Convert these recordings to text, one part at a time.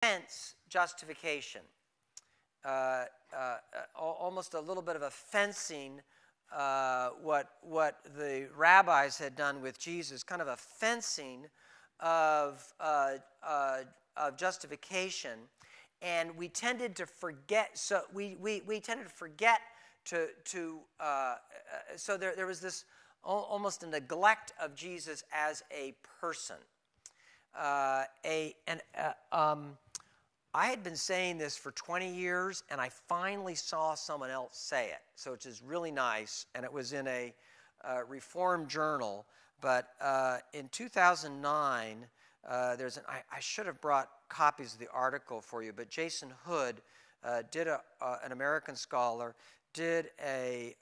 fence justification. Almost a little bit of a fencing, what the rabbis had done with Jesus, kind of a fencing of justification, and we tended to forget. So we tended to forget so there was this almost a neglect of Jesus as a person. I had been saying this for 20 years, and I finally saw someone else say it, so which is really nice, and it was in a Reformed journal. But in 2009, I should have brought copies of the article for you, but Jason Hood an American scholar, did an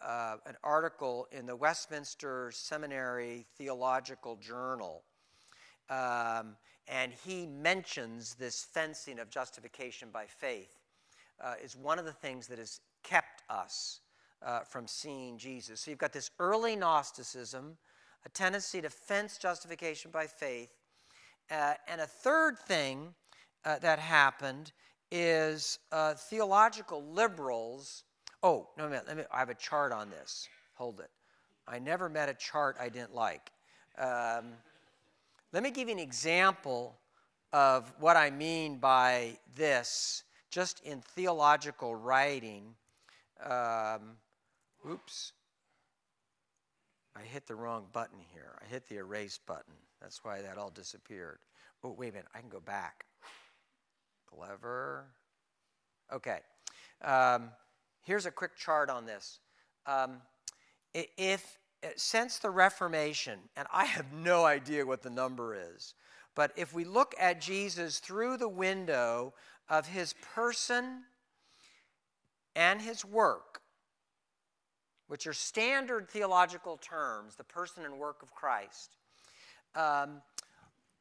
article in the Westminster Seminary Theological Journal. And he mentions this fencing of justification by faith is one of the things that has kept us from seeing Jesus. So you've got this early Gnosticism, a tendency to fence justification by faith. And a third thing that happened is theological liberals. Oh, no, I have a chart on this. Hold it. I never met a chart I didn't like. Let me give you an example of what I mean by this, just in theological writing. Oops. I hit the wrong button here. I hit the erase button. That's why that all disappeared. Oh, wait a minute. I can go back. Clever. Okay. Here's a quick chart on this. Since the Reformation, and I have no idea what the number is, but if we look at Jesus through the window of his person and his work, which are standard theological terms, the person and work of Christ, I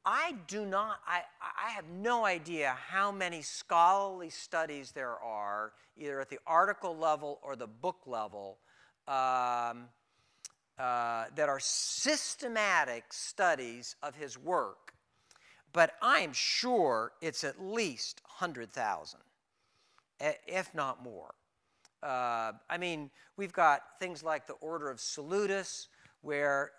have no idea how many scholarly studies there are, either at the article level or the book level, that are systematic studies of his work. But I'm sure it's at least 100,000, if not more. We've got things like the Order of Salutis, which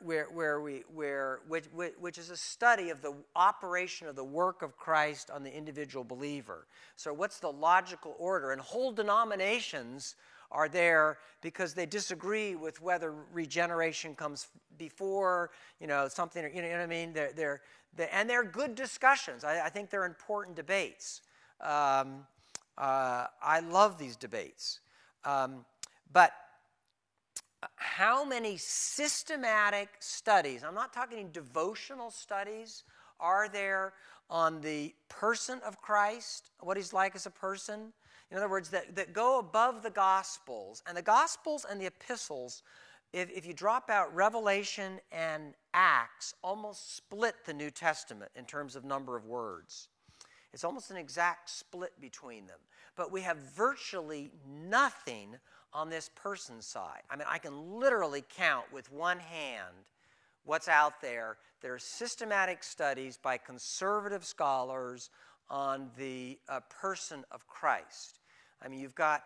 is a study of the operation of the work of Christ on the individual believer. So what's the logical order? And whole denominations are there because they disagree with whether regeneration comes before, something, you know what I mean? They're good discussions. I think they're important debates. I love these debates. But how many systematic studies, I'm not talking devotional studies, are there on the person of Christ, what he's like as a person? In other words, that go above the Gospels. And the Gospels and the epistles, if you drop out Revelation and Acts, almost split the New Testament in terms of number of words. It's almost an exact split between them. But we have virtually nothing on this person side. I can literally count with one hand what's out there. There are systematic studies by conservative scholars on the person of Christ. You've got,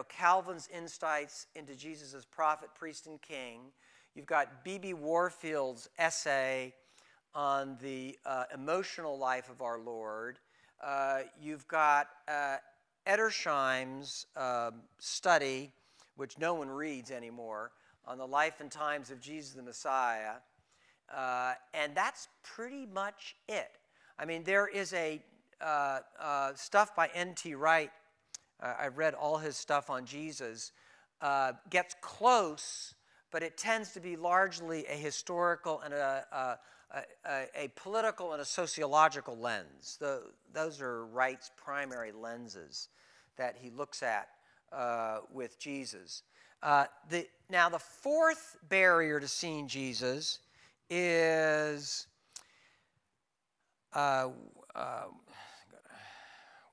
Calvin's insights into Jesus as prophet, priest, and king. You've got B.B. Warfield's essay on the emotional life of our Lord. You've got Edersheim's study, which no one reads anymore, on the life and times of Jesus the Messiah. And that's pretty much it. There is a stuff by N.T. Wright. I've read all his stuff on Jesus. Gets close, but it tends to be largely a historical and a political and a sociological lens. Those are Wright's primary lenses that he looks at with Jesus. Now, the fourth barrier to seeing Jesus is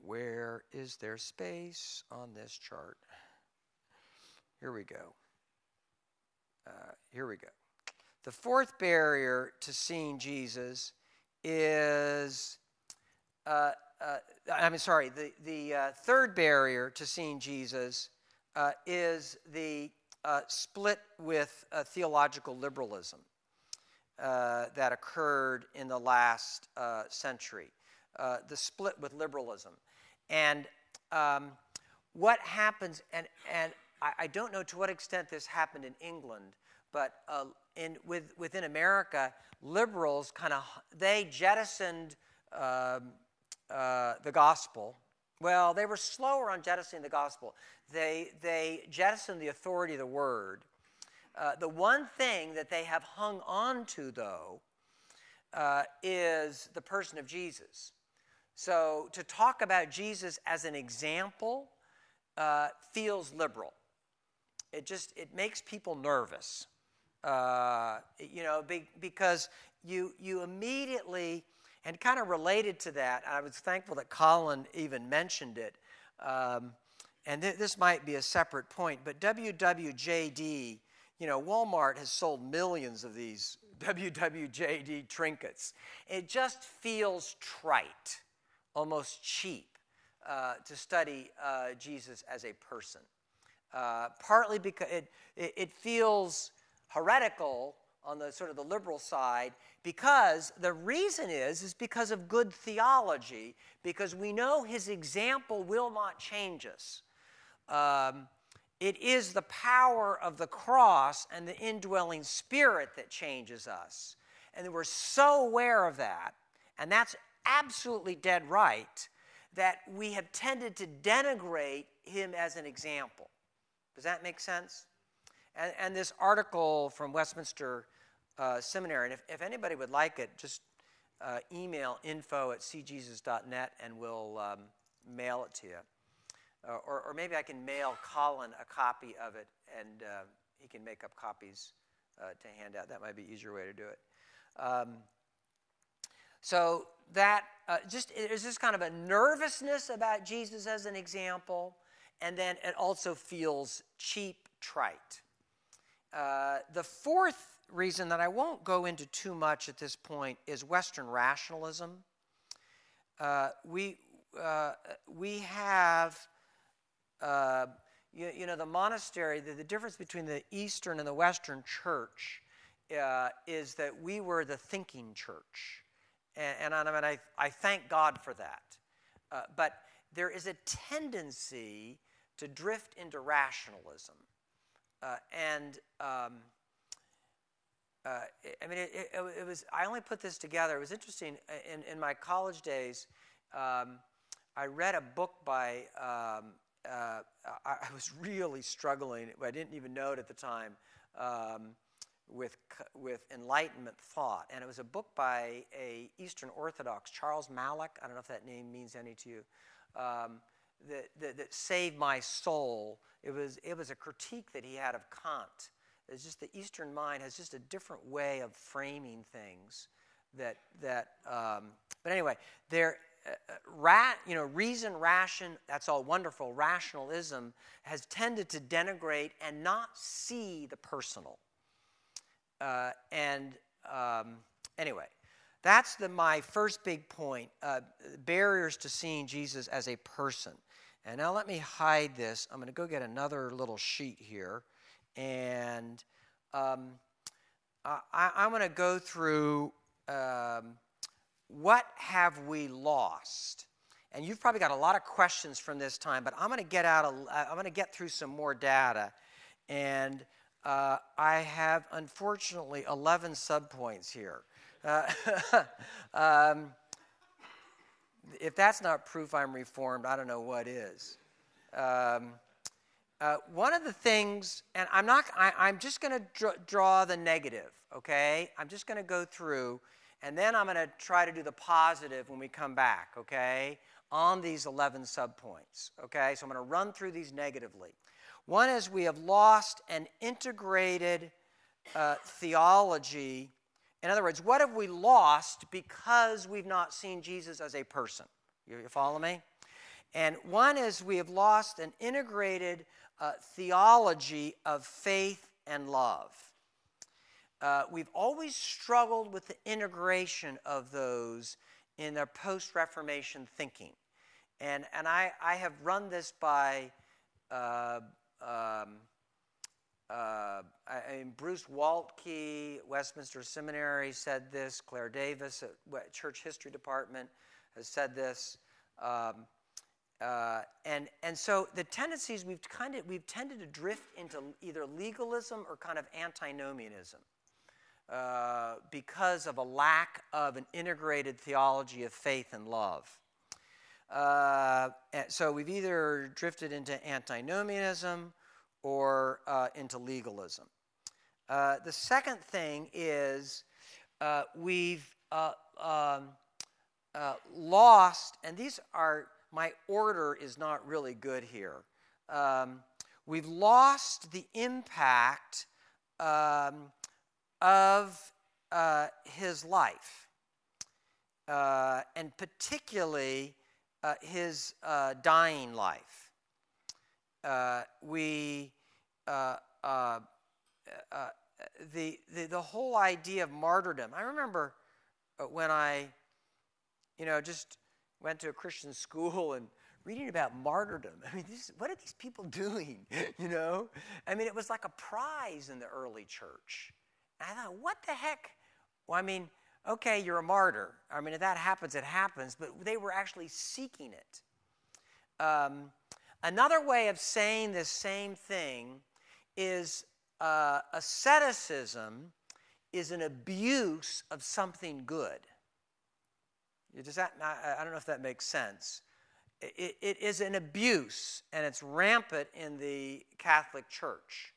where is there space on this chart? Here we go. The fourth barrier to seeing Jesus is the third barrier to seeing Jesus is the split with theological liberalism that occurred in the last century. The split with liberalism. And what happens, and I don't know to what extent this happened in England, but within America, liberals they jettisoned the gospel. Well, they were slower on jettisoning the gospel. They jettisoned the authority of the word. The one thing that they have hung on to, though, is the person of Jesus. So to talk about Jesus as an example feels liberal. It makes people nervous, because you immediately, and kind of related to that, I was thankful that Colin even mentioned it, and this might be a separate point, but WWJD, Walmart has sold millions of these WWJD trinkets. It just feels trite, almost cheap, to study Jesus as a person. Partly because it feels heretical on the sort of the liberal side, because the reason is because of good theology, because we know his example will not change us. It is the power of the cross and the indwelling Spirit that changes us. And we're so aware of that, and that's absolutely dead right, that we have tended to denigrate him as an example. Does that make sense? And this article from Westminster Seminary, and if anybody would like it, just email info@cjesus.net and we'll mail it to you. Or maybe I can mail Colin a copy of it, and he can make up copies to hand out. That might be an easier way to do it. So that there's this kind of a nervousness about Jesus as an example, and then it also feels cheap, trite. The fourth reason that I won't go into too much at this point is Western rationalism. We have, the monastery, the difference between the Eastern and the Western church is that we were the thinking church. And I thank God for that. But there is a tendency to drift into rationalism. It was. I only put this together. It was interesting. In my college days, I read a book by. I was really struggling. I didn't even know it at the time. With Enlightenment thought, and it was a book by a Eastern Orthodox, Charles Malik. I don't know if that name means any to you. That saved my soul. It was a critique that he had of Kant. It's just the Eastern mind has just a different way of framing things. But anyway, reason, ration. That's all wonderful. Rationalism has tended to denigrate and not see the personal. Anyway, that's my first big point, barriers to seeing Jesus as a person. And now let me hide this. I'm going to go get another little sheet here. And I'm going to go through what have we lost. And you've probably got a lot of questions from this time, but I'm going to get through some more data. And I have, unfortunately, 11 subpoints here. If that's not proof I'm reformed, I don't know what is. One of the things, and I'm just going to draw the negative, okay? I'm just going to go through, and then I'm going to try to do the positive when we come back, okay, on these 11 subpoints, okay? So I'm going to run through these negatively. One is we have lost an integrated theology. In other words, what have we lost because we've not seen Jesus as a person? You follow me? And one is we have lost an integrated theology of faith and love. We've always struggled with the integration of those in their post-Reformation thinking. And I have run this by Bruce Waltke, Westminster Seminary, said this. Claire Davis at Church History Department has said this. And so the tendencies we've tended to drift into either legalism or kind of antinomianism because of a lack of an integrated theology of faith and love. So we've either drifted into antinomianism or into legalism. The second thing is we've lost, and these are, my order is not really good here. We've lost the impact of his life, and particularly his dying life. The whole idea of martyrdom. I remember when I, just went to a Christian school and reading about martyrdom. I mean, what are these people doing? I mean, it was like a prize in the early church. And I thought, what the heck? Well, I mean, okay, you're a martyr. I mean, if that happens, it happens. But they were actually seeking it. Another way of saying this same thing is asceticism is an abuse of something good. I don't know if that makes sense. It is an abuse, and it's rampant in the Catholic Church.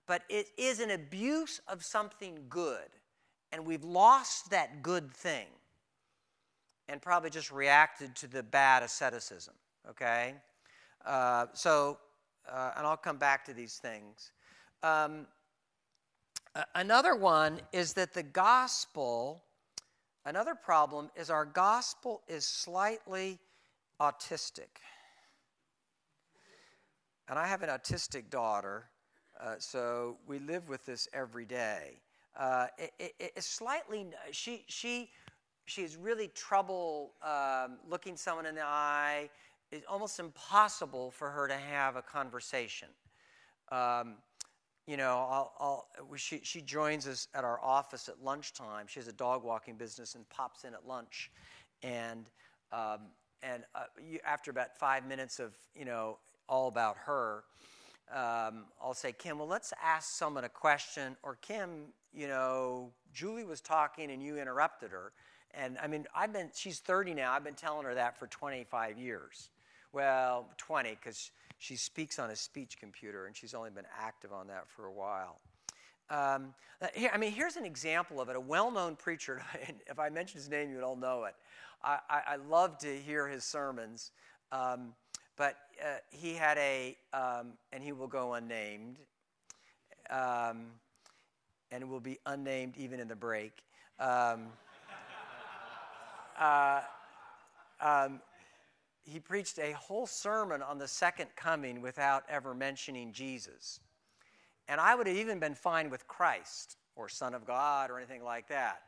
But it is an abuse of something good, and we've lost that good thing and probably just reacted to the bad asceticism, okay? And I'll come back to these things. Another one is that the gospel... Another problem is our gospel is slightly autistic. And I have an autistic daughter, so we live with this every day. It's slightly, she has really trouble looking someone in the eye. It's almost impossible for her to have a conversation. She joins us at our office at lunchtime. She has a dog walking business and pops in at lunch, and after about 5 minutes of all about her, I'll say, Kim, well, let's ask someone a question, or Kim, Julie was talking and you interrupted her, and I mean, she's 30 now. I've been telling her that for 25 years. Well, 20 because she speaks on a speech computer, and she's only been active on that for a while. Here's an example of it. A well-known preacher, if I mention his name, you'd all know it. I love to hear his sermons, but he had and he will go unnamed, and it will be unnamed even in the break. He preached a whole sermon on the second coming without ever mentioning Jesus. And I would have even been fine with Christ or Son of God or anything like that.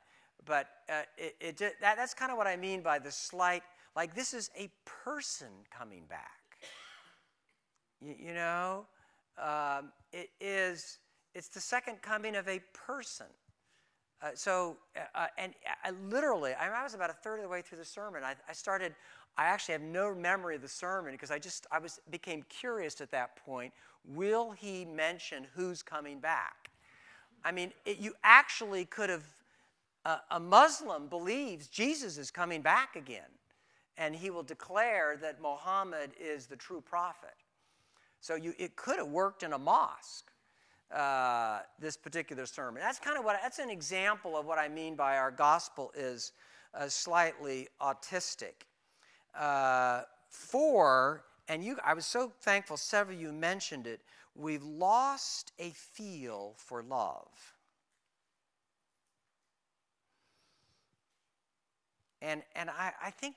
But that's kind of what I mean by the slight, like this is a person coming back. It's the second coming of a person. And I literally, I was about a third of the way through the sermon. I actually have no memory of the sermon because I became curious at that point. Will he mention who's coming back? I mean, you actually could have, a Muslim believes Jesus is coming back again, and he will declare that Muhammad is the true prophet. So it could have worked in a mosque, this particular sermon. That's an example of what I mean by our gospel is slightly autistic. I was so thankful several of you mentioned it, we've lost a feel for love. And I think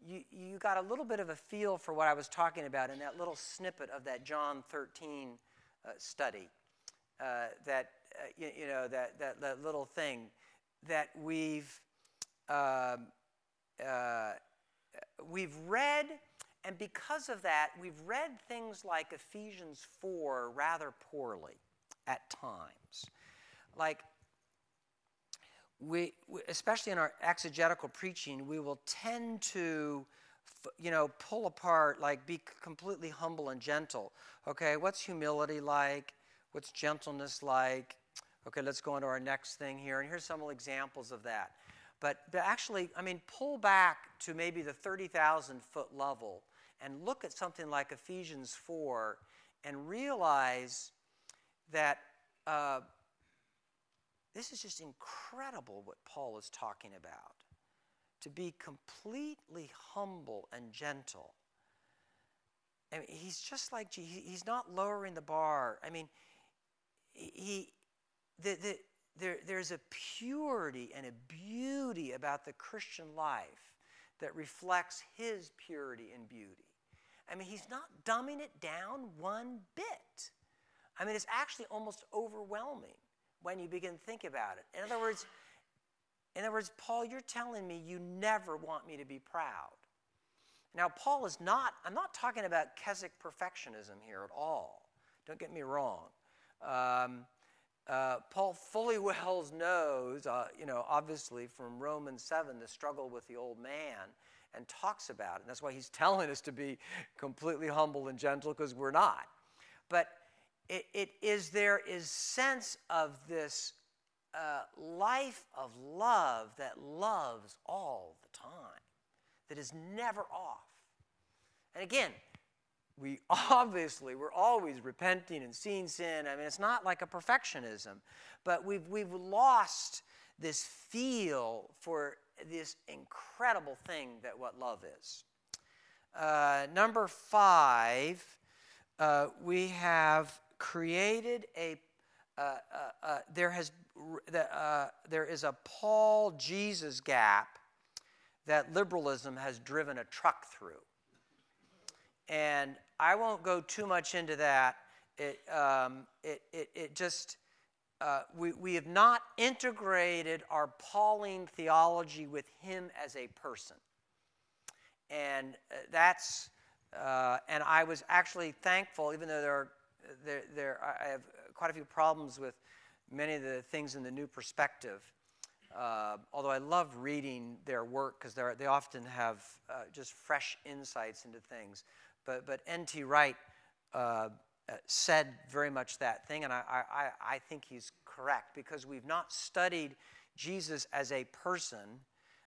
you got a little bit of a feel for what I was talking about in that little snippet of that John 13 study, that little thing that we've we've read, and because of that, we've read things like Ephesians 4 rather poorly at times. Like, we especially in our exegetical preaching, we will tend to, pull apart, like be completely humble and gentle. Okay, what's humility like? What's gentleness like? Okay, let's go on to our next thing here. And here's some examples of that. But actually, pull back to maybe the 30,000-foot level and look at something like Ephesians 4 and realize that this is just incredible what Paul is talking about. To be completely humble and gentle. He's just like Jesus. He's not lowering the bar. There's a purity and a beauty about the Christian life that reflects his purity and beauty. He's not dumbing it down one bit. It's actually almost overwhelming when you begin to think about it. In other words, Paul, you're telling me you never want me to be proud. Now, Paul is not, I'm not talking about Keswick perfectionism here at all. Don't get me wrong. Paul fully well knows, obviously from Romans 7, the struggle with the old man, and talks about it. And that's why he's telling us to be completely humble and gentle, because we're not. But there is sense of this life of love that loves all the time, that is never off. And again, we're always repenting and seeing sin. It's not like a perfectionism, but we've lost this feel for this incredible thing that what love is. Number 5, we have created there is a Paul-Jesus gap that liberalism has driven a truck through. And I won't go too much into that. We have not integrated our Pauline theology with him as a person. And and I was actually thankful, even though I have quite a few problems with many of the things in the New Perspective. Although I love reading their work because they often have just fresh insights into things. But N.T. Wright said very much that thing, and I think he's correct, because we've not studied Jesus as a person,